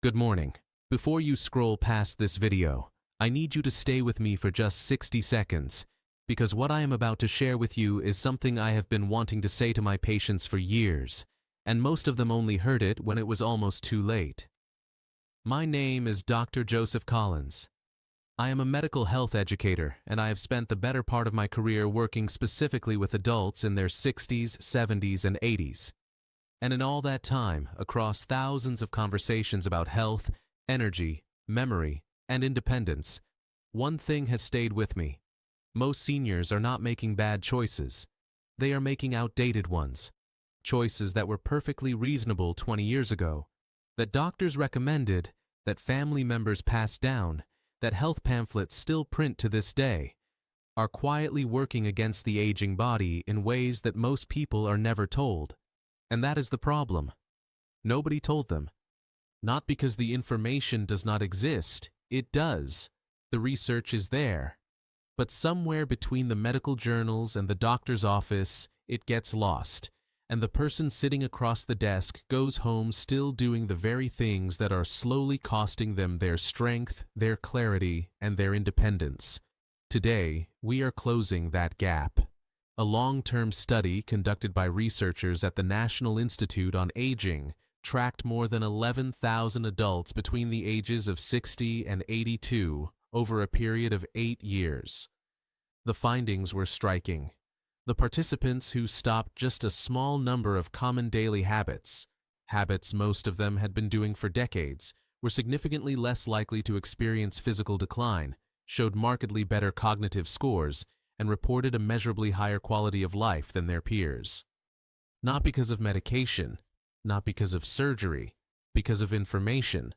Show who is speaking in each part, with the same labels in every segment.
Speaker 1: Good morning. Before you scroll past this video, I need you to stay with me for just 60 seconds, because what I am about to share with you is something I have been wanting to say to my patients for years, and most of them only heard it when it was almost too late. My name is Dr. Joseph Collins. I am a medical health educator, and I have spent the better part of my career working specifically with adults in their 60s, 70s, and 80s. And in all that time, across thousands of conversations about health, energy, memory, and independence, one thing has stayed with me. Most seniors are not making bad choices. They are making outdated ones. Choices that were perfectly reasonable 20 years ago, that doctors recommended, that family members passed down, that health pamphlets still print to this day, are quietly working against the aging body in ways that most people are never told. And that is the problem. Nobody told them. Not because the information does not exist. It does. The research is there. But somewhere between the medical journals and the doctor's office, it gets lost, and the person sitting across the desk goes home still doing the very things that are slowly costing them their strength, their clarity, and their independence. Today, we are closing that gap. A long-term study conducted by researchers at the National Institute on Aging tracked more than 11,000 adults between the ages of 60 and 82 over a period of 8 years. The findings were striking. The participants who stopped just a small number of common daily habits most of them had been doing for decades, were significantly less likely to experience physical decline, showed markedly better cognitive scores, and reported a measurably higher quality of life than their peers. Not because of medication, not because of surgery, because of information.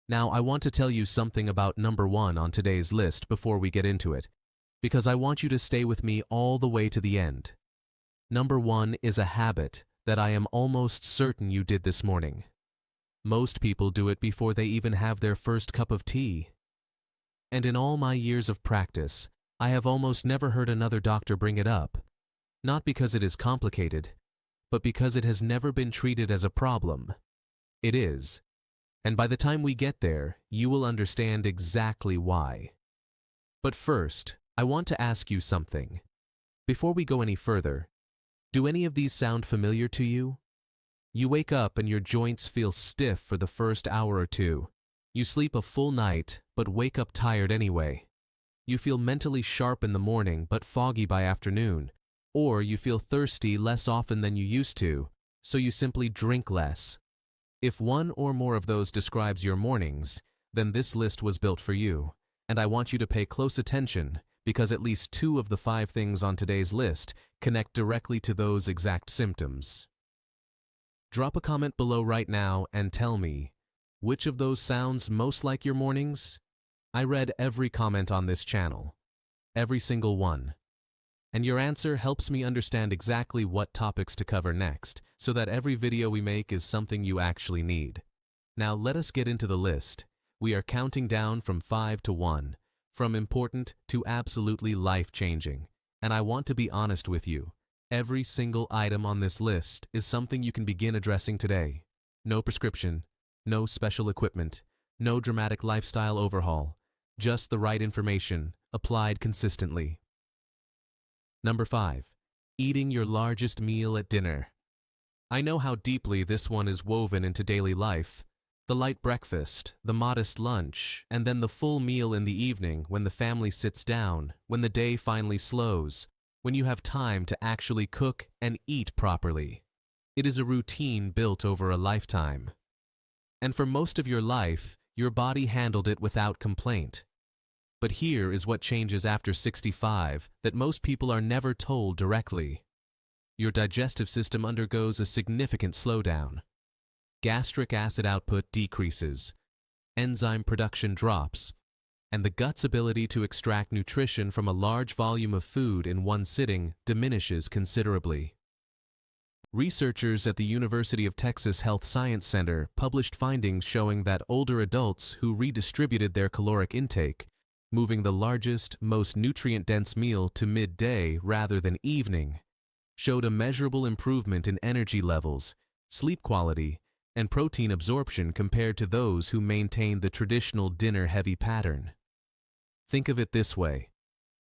Speaker 1: Now, I want to tell you something about number 1 on today's list before we get into it, because I want you to stay with me all the way to the end. Number 1 is a habit that I am almost certain you did this morning. Most people do it before they even have their first cup of tea. And in all my years of practice, I have almost never heard another doctor bring it up, not because it is complicated, but because it has never been treated as a problem. It is, and by the time we get there, you will understand exactly why. But first, I want to ask you something. Before we go any further, do any of these sound familiar to you? You wake up and your joints feel stiff for the first hour or two. You sleep a full night, but wake up tired anyway. You feel mentally sharp in the morning but foggy by afternoon, or you feel thirsty less often than you used to, so you simply drink less. If one or more of those describes your mornings, then this list was built for you, and I want you to pay close attention because at least 2 of the 5 things on today's list connect directly to those exact symptoms. Drop a comment below right now and tell me, which of those sounds most like your mornings? I read every comment on this channel, every single one. And your answer helps me understand exactly what topics to cover next, so that every video we make is something you actually need. Now let us get into the list. We are counting down from 5 to 1, from important to absolutely life-changing. And I want to be honest with you. Every single item on this list is something you can begin addressing today. No prescription, no special equipment, no dramatic lifestyle overhaul. Just the right information, applied consistently. Number 5. Eating your largest meal at dinner. I know how deeply this one is woven into daily life. The light breakfast, the modest lunch, and then the full meal in the evening when the family sits down, when the day finally slows, when you have time to actually cook and eat properly. It is a routine built over a lifetime. And for most of your life, your body handled it without complaint. But here is what changes after 65 that most people are never told directly. Your digestive system undergoes a significant slowdown. Gastric acid output decreases, enzyme production drops, and the gut's ability to extract nutrition from a large volume of food in one sitting diminishes considerably. Researchers at the University of Texas Health Science Center published findings showing that older adults who redistributed their caloric intake, moving the largest, most nutrient-dense meal to midday rather than evening, showed a measurable improvement in energy levels, sleep quality, and protein absorption compared to those who maintain the traditional dinner-heavy pattern. Think of it this way.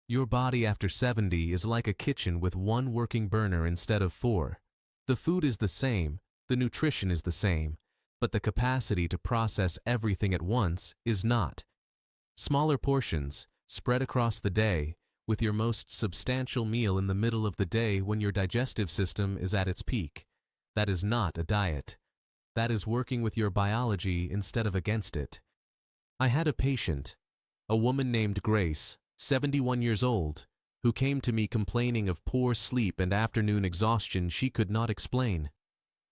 Speaker 1: Your body after 70 is like a kitchen with one working burner instead of 4. The food is the same, the nutrition is the same, but the capacity to process everything at once is not. Smaller portions, spread across the day, with your most substantial meal in the middle of the day when your digestive system is at its peak. That is not a diet. That is working with your biology instead of against it. I had a patient, a woman named Grace, 71 years old, who came to me complaining of poor sleep and afternoon exhaustion she could not explain.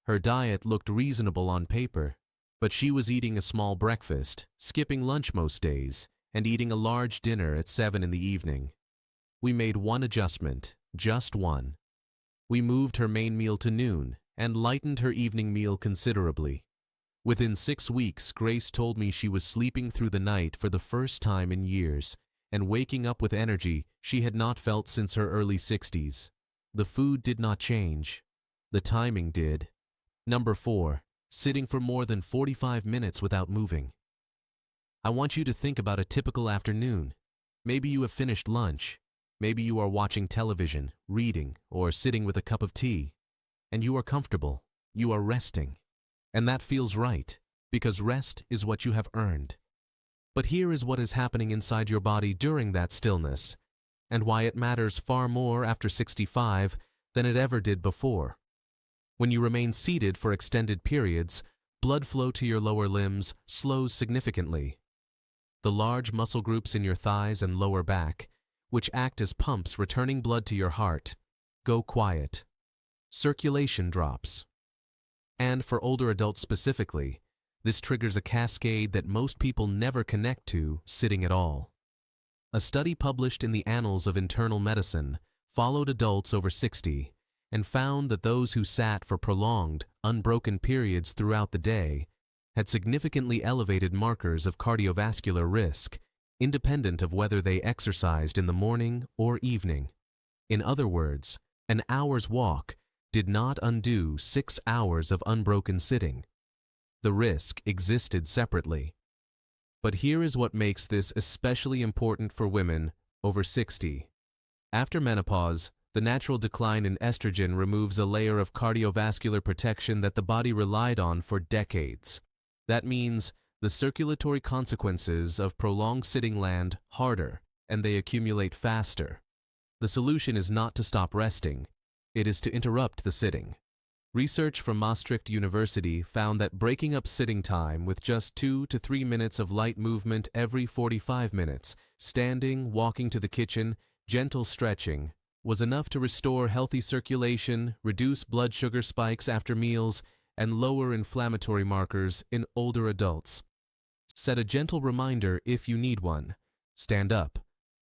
Speaker 1: Her diet looked reasonable on paper, but she was eating a small breakfast, skipping lunch most days, and eating a large dinner at 7 in the evening. We made one adjustment, just one. We moved her main meal to noon and lightened her evening meal considerably. Within 6 weeks, Grace told me she was sleeping through the night for the first time in years, and waking up with energy she had not felt since her early 60s. The food did not change. The timing did. Number 4, sitting for more than 45 minutes without moving. I want you to think about a typical afternoon. Maybe you have finished lunch. Maybe you are watching television, reading, or sitting with a cup of tea. And you are comfortable. You are resting. And that feels right, because rest is what you have earned. But here is what is happening inside your body during that stillness, and why it matters far more after 65 than it ever did before. When you remain seated for extended periods, blood flow to your lower limbs slows significantly. The large muscle groups in your thighs and lower back, which act as pumps returning blood to your heart, go quiet. Circulation drops. And for older adults specifically, this triggers a cascade that most people never connect to sitting at all. A study published in the Annals of Internal Medicine followed adults over 60 and found that those who sat for prolonged, unbroken periods throughout the day had significantly elevated markers of cardiovascular risk, independent of whether they exercised in the morning or evening. In other words, an hour's walk did not undo 6 hours of unbroken sitting. The risk existed separately. But here is what makes this especially important for women over 60. After menopause, the natural decline in estrogen removes a layer of cardiovascular protection that the body relied on for decades. That means the circulatory consequences of prolonged sitting land harder, and they accumulate faster. The solution is not to stop resting. It is to interrupt the sitting. Research from Maastricht University found that breaking up sitting time with just 2 to 3 minutes of light movement every 45 minutes, standing, walking to the kitchen, gentle stretching, was enough to restore healthy circulation, reduce blood sugar spikes after meals, and lower inflammatory markers in older adults. Set a gentle reminder if you need one. Stand up.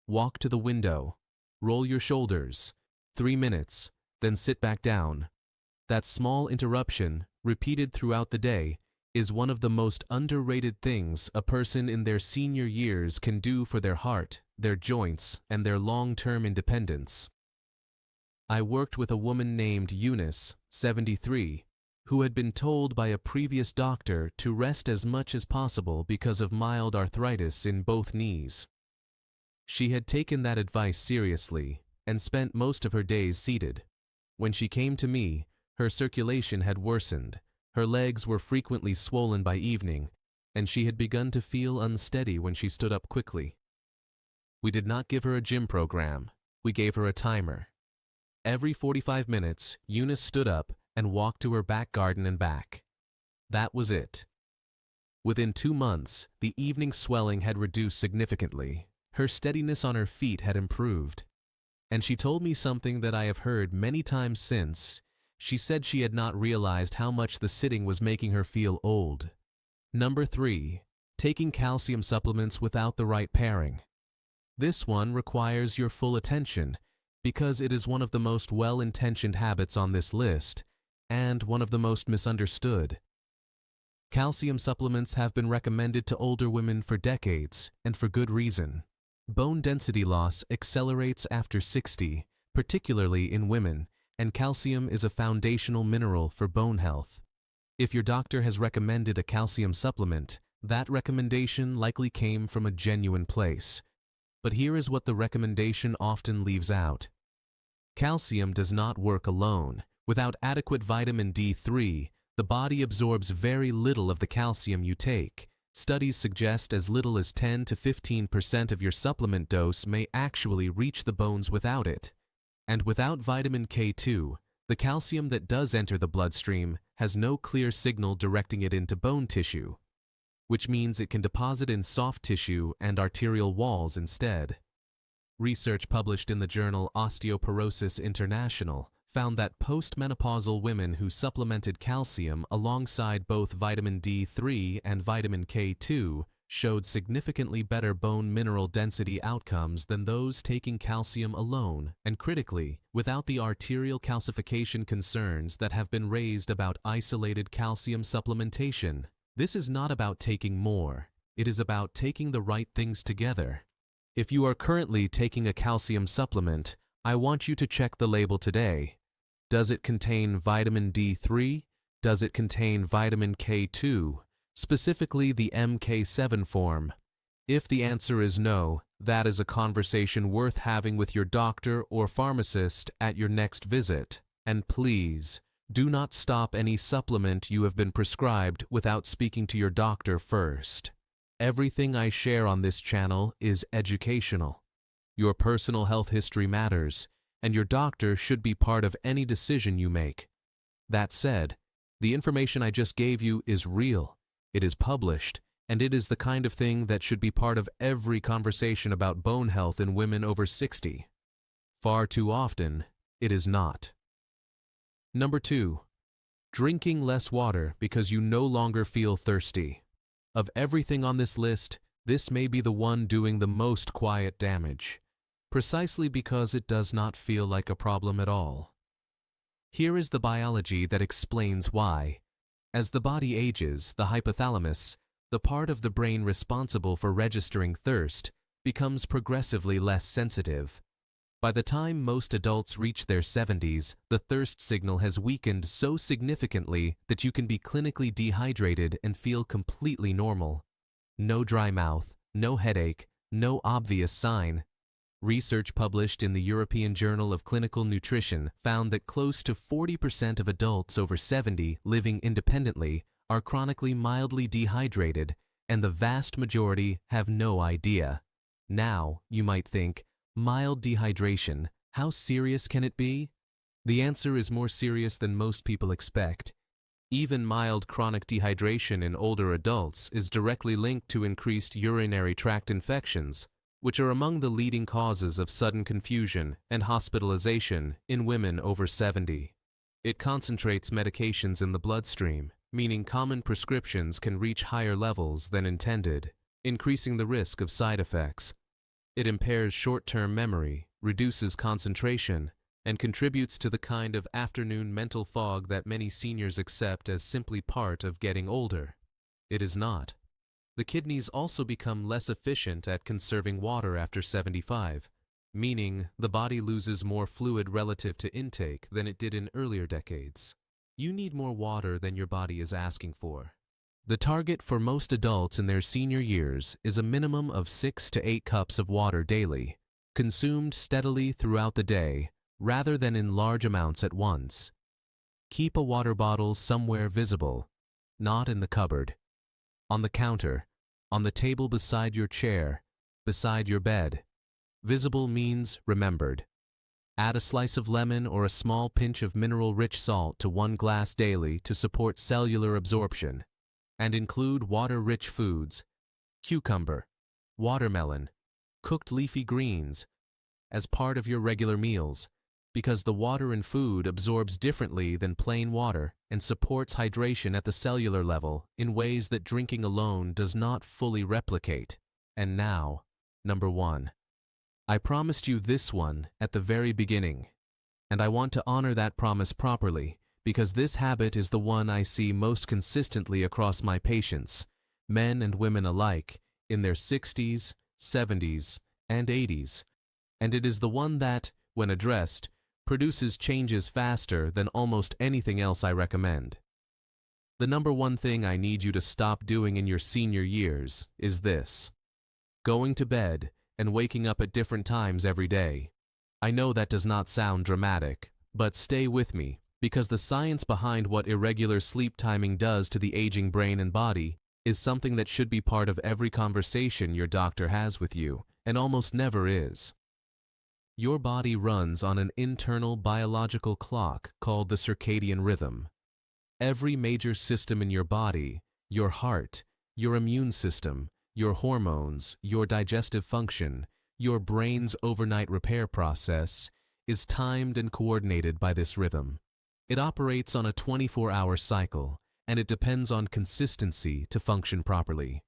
Speaker 1: Walk to the window. Roll your shoulders. 3 minutes. Then sit back down. That small interruption, repeated throughout the day, is one of the most underrated things a person in their senior years can do for their heart, their joints, and their long-term independence. I worked with a woman named Eunice, 73, who had been told by a previous doctor to rest as much as possible because of mild arthritis in both knees. She had taken that advice seriously and spent most of her days seated. When she came to me, her circulation had worsened, her legs were frequently swollen by evening, and she had begun to feel unsteady when she stood up quickly. We did not give her a gym program, we gave her a timer. Every 45 minutes, Eunice stood up and walked to her back garden and back. That was it. Within 2 months, the evening swelling had reduced significantly. Her steadiness on her feet had improved. And she told me something that I have heard many times since. She said she had not realized how much the sitting was making her feel old. Number 3, taking calcium supplements without the right pairing. This one requires your full attention because it is one of the most well-intentioned habits on this list and one of the most misunderstood. Calcium supplements have been recommended to older women for decades, and for good reason. Bone density loss accelerates after 60, particularly in women, and calcium is a foundational mineral for bone health. If your doctor has recommended a calcium supplement, that recommendation likely came from a genuine place. But here is what the recommendation often leaves out. Calcium does not work alone. Without adequate vitamin D3, the body absorbs very little of the calcium you take. Studies suggest as little as 10 to 15% of your supplement dose may actually reach the bones without it. And without vitamin K2, the calcium that does enter the bloodstream has no clear signal directing it into bone tissue, which means it can deposit in soft tissue and arterial walls instead. Research published in the journal Osteoporosis International found that postmenopausal women who supplemented calcium alongside both vitamin D3 and vitamin K2 showed significantly better bone mineral density outcomes than those taking calcium alone, and critically, without the arterial calcification concerns that have been raised about isolated calcium supplementation. This is not about taking more, it is about taking the right things together. If you are currently taking a calcium supplement, I want you to check the label today. Does it contain vitamin D3? Does it contain vitamin K2, specifically the MK7 form? If the answer is no, that is a conversation worth having with your doctor or pharmacist at your next visit. And please, do not stop any supplement you have been prescribed without speaking to your doctor first. Everything I share on this channel is educational. Your personal health history matters, and your doctor should be part of any decision you make. That said, the information I just gave you is real, it is published, and it is the kind of thing that should be part of every conversation about bone health in women over 60. Far too often, it is not. Number 2. Drinking less water because you no longer feel thirsty. Of everything on this list, this may be the one doing the most quiet damage, precisely because it does not feel like a problem at all. Here is the biology that explains why. As the body ages, the hypothalamus, the part of the brain responsible for registering thirst, becomes progressively less sensitive. By the time most adults reach their 70s, the thirst signal has weakened so significantly that you can be clinically dehydrated and feel completely normal. No dry mouth, no headache, no obvious sign. Research published in the European Journal of Clinical Nutrition found that close to 40% of adults over 70 living independently are chronically mildly dehydrated, and the vast majority have no idea. Now, you might think, mild dehydration, how serious can it be? The answer is more serious than most people expect. Even mild chronic dehydration in older adults is directly linked to increased urinary tract infections, which are among the leading causes of sudden confusion and hospitalization in women over 70. It concentrates medications in the bloodstream, meaning common prescriptions can reach higher levels than intended, increasing the risk of side effects. It impairs short-term memory, reduces concentration, and contributes to the kind of afternoon mental fog that many seniors accept as simply part of getting older. It is not. The kidneys also become less efficient at conserving water after 75, meaning the body loses more fluid relative to intake than it did in earlier decades. You need more water than your body is asking for. The target for most adults in their senior years is a minimum of 6 to 8 cups of water daily, consumed steadily throughout the day rather than in large amounts at once. Keep a water bottle somewhere visible, not in the cupboard, on the counter, on the table beside your chair, beside your bed. Visible means remembered. Add a slice of lemon or a small pinch of mineral-rich salt to 1 glass daily to support cellular absorption, and include water-rich foods, cucumber, watermelon, cooked leafy greens, as part of your regular meals, because the water in food absorbs differently than plain water and supports hydration at the cellular level in ways that drinking alone does not fully replicate. And now, number 1. I promised you this one at the very beginning, and I want to honor that promise properly because this habit is the one I see most consistently across my patients, men and women alike, in their 60s, 70s, and 80s, and it is the one that, when addressed, produces changes faster than almost anything else I recommend. The number one thing I need you to stop doing in your senior years is this: going to bed and waking up at different times every day. I know that does not sound dramatic, but stay with me, because the science behind what irregular sleep timing does to the aging brain and body is something that should be part of every conversation your doctor has with you, and almost never is. Your body runs on an internal biological clock called the circadian rhythm. Every major system in your body, your heart, your immune system, your hormones, your digestive function, your brain's overnight repair process, is timed and coordinated by this rhythm. It operates on a 24-hour cycle, and it depends on consistency to function properly.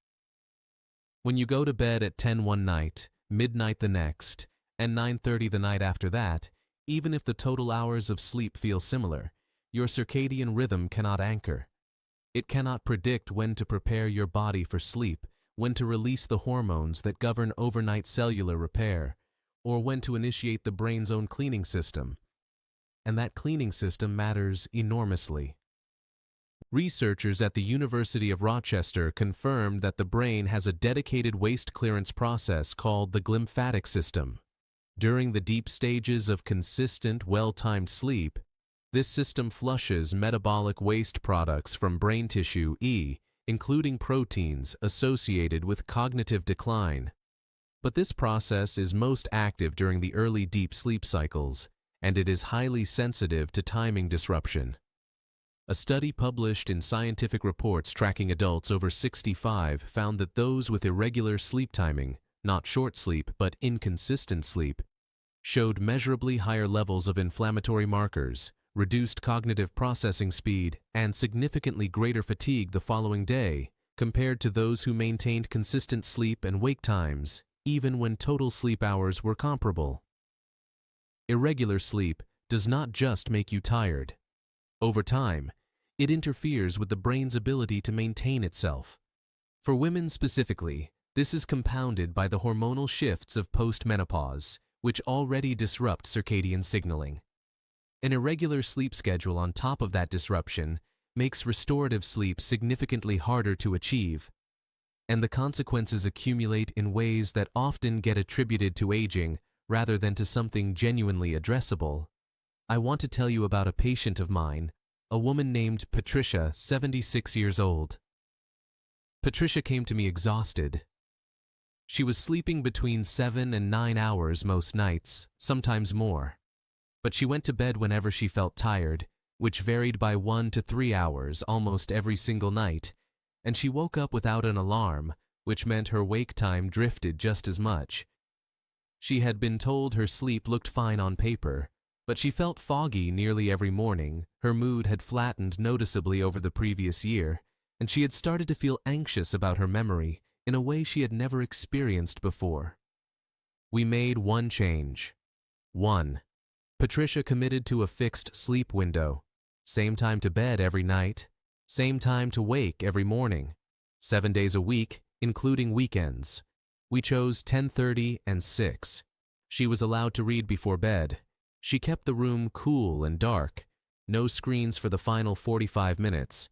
Speaker 1: When you go to bed at 10 one night, midnight the next, and 9:30 the night after that, even if the total hours of sleep feel similar, your circadian rhythm cannot anchor. It cannot predict when to prepare your body for sleep, when to release the hormones that govern overnight cellular repair, or when to initiate the brain's own cleaning system. And that cleaning system matters enormously. Researchers at the University of Rochester confirmed that the brain has a dedicated waste clearance process called the glymphatic system. During the deep stages of consistent, well-timed sleep, this system flushes metabolic waste products from brain tissue, including proteins associated with cognitive decline. But this process is most active during the early deep sleep cycles, and it is highly sensitive to timing disruption. A study published in Scientific Reports tracking adults over 65 found that those with irregular sleep timing, not short sleep but inconsistent sleep, showed measurably higher levels of inflammatory markers, reduced cognitive processing speed, and significantly greater fatigue the following day compared to those who maintained consistent sleep and wake times, even when total sleep hours were comparable. Irregular sleep does not just make you tired. Over time, it interferes with the brain's ability to maintain itself. For women specifically, this is compounded by the hormonal shifts of postmenopause, which already disrupt circadian signaling. An irregular sleep schedule on top of that disruption makes restorative sleep significantly harder to achieve, and the consequences accumulate in ways that often get attributed to aging rather than to something genuinely addressable. I want to tell you about a patient of mine, a woman named Patricia, 76 years old. Patricia came to me exhausted. She was sleeping between 7 and 9 hours most nights, sometimes more. But she went to bed whenever she felt tired, which varied by 1 to 3 hours almost every single night, and she woke up without an alarm, which meant her wake time drifted just as much. She had been told her sleep looked fine on paper, but she felt foggy nearly every morning, her mood had flattened noticeably over the previous year, and she had started to feel anxious about her memory in a way she had never experienced before. We made one change. 1. Patricia committed to a fixed sleep window. Same time to bed every night, same time to wake every morning, 7 days a week, including weekends. We chose 10:30 and 6. She was allowed to read before bed. She kept the room cool and dark, no screens for the final 45 minutes,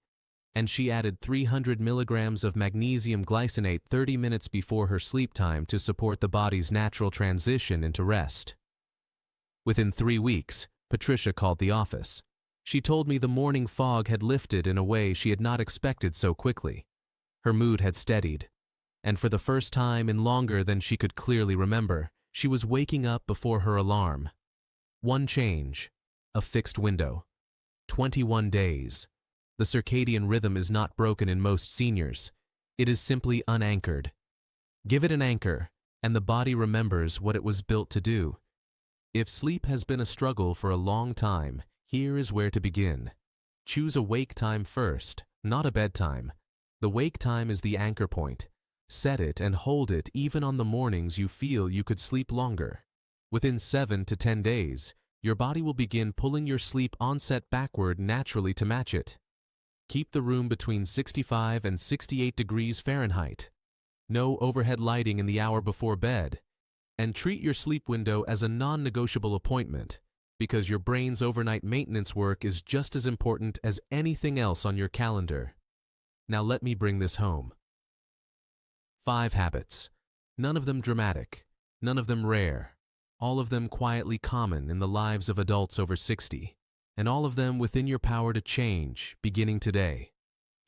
Speaker 1: and she added 300 milligrams of magnesium glycinate 30 minutes before her sleep time to support the body's natural transition into rest. Within 3 weeks, Patricia called the office. She told me the morning fog had lifted in a way she had not expected so quickly. Her mood had steadied, and for the first time in longer than she could clearly remember, she was waking up before her alarm. One change, a fixed window. 21 days. The circadian rhythm is not broken in most seniors. It is simply unanchored. Give it an anchor, and the body remembers what it was built to do. If sleep has been a struggle for a long time, here is where to begin. Choose a wake time first, not a bedtime. The wake time is the anchor point. Set it and hold it even on the mornings you feel you could sleep longer. Within 7 to 10 days, your body will begin pulling your sleep onset backward naturally to match it. Keep the room between 65 and 68 degrees Fahrenheit. No overhead lighting in the hour before bed. And treat your sleep window as a non-negotiable appointment, because your brain's overnight maintenance work is just as important as anything else on your calendar. Now let me bring this home. 5 habits. None of them dramatic, none of them rare, all of them quietly common in the lives of adults over 60, and all of them within your power to change, beginning today.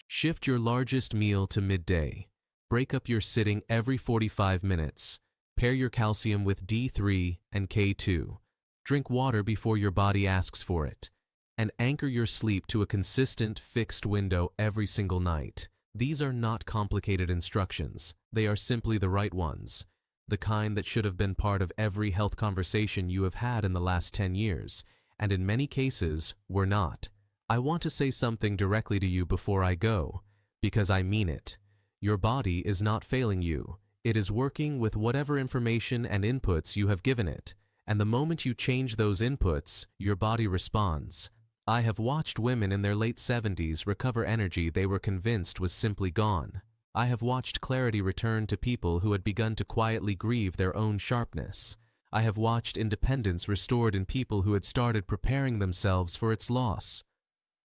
Speaker 1: Shift your largest meal to midday. Break up your sitting every 45 minutes. Pair your calcium with D3 and K2. Drink water before your body asks for it. And anchor your sleep to a consistent, fixed window every single night. These are not complicated instructions. They are simply the right ones. The kind that should have been part of every health conversation you have had in the last 10 years, and in many cases, were not. I want to say something directly to you before I go, because I mean it. Your body is not failing you. It is working with whatever information and inputs you have given it, and the moment you change those inputs, your body responds. I have watched women in their late 70s recover energy they were convinced was simply gone. I have watched clarity return to people who had begun to quietly grieve their own sharpness. I have watched independence restored in people who had started preparing themselves for its loss.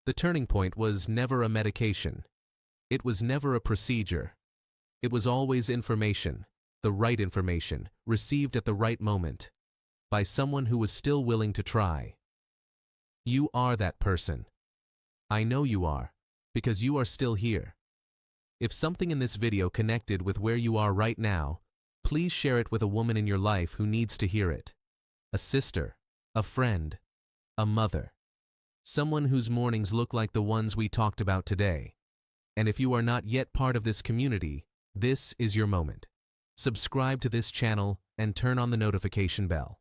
Speaker 1: The turning point was never a medication. It was never a procedure. It was always information, the right information, received at the right moment, by someone who was still willing to try. You are that person. I know you are, because you are still here. If something in this video connected with where you are right now, please share it with a woman in your life who needs to hear it. A sister, a friend, a mother. Someone whose mornings look like the ones we talked about today. And if you are not yet part of this community, this is your moment. Subscribe to this channel and turn on the notification bell.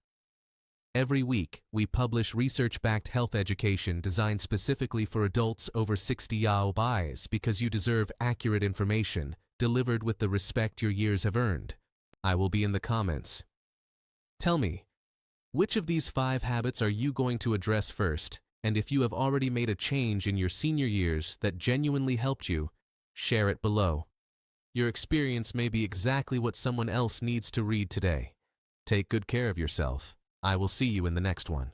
Speaker 1: Every week, we publish research-backed health education designed specifically for adults over 60 years because you deserve accurate information delivered with the respect your years have earned. I will be in the comments. Tell me, which of these 5 habits are you going to address first? And if you have already made a change in your senior years that genuinely helped you, share it below. Your experience may be exactly what someone else needs to read today. Take good care of yourself. I will see you in the next one.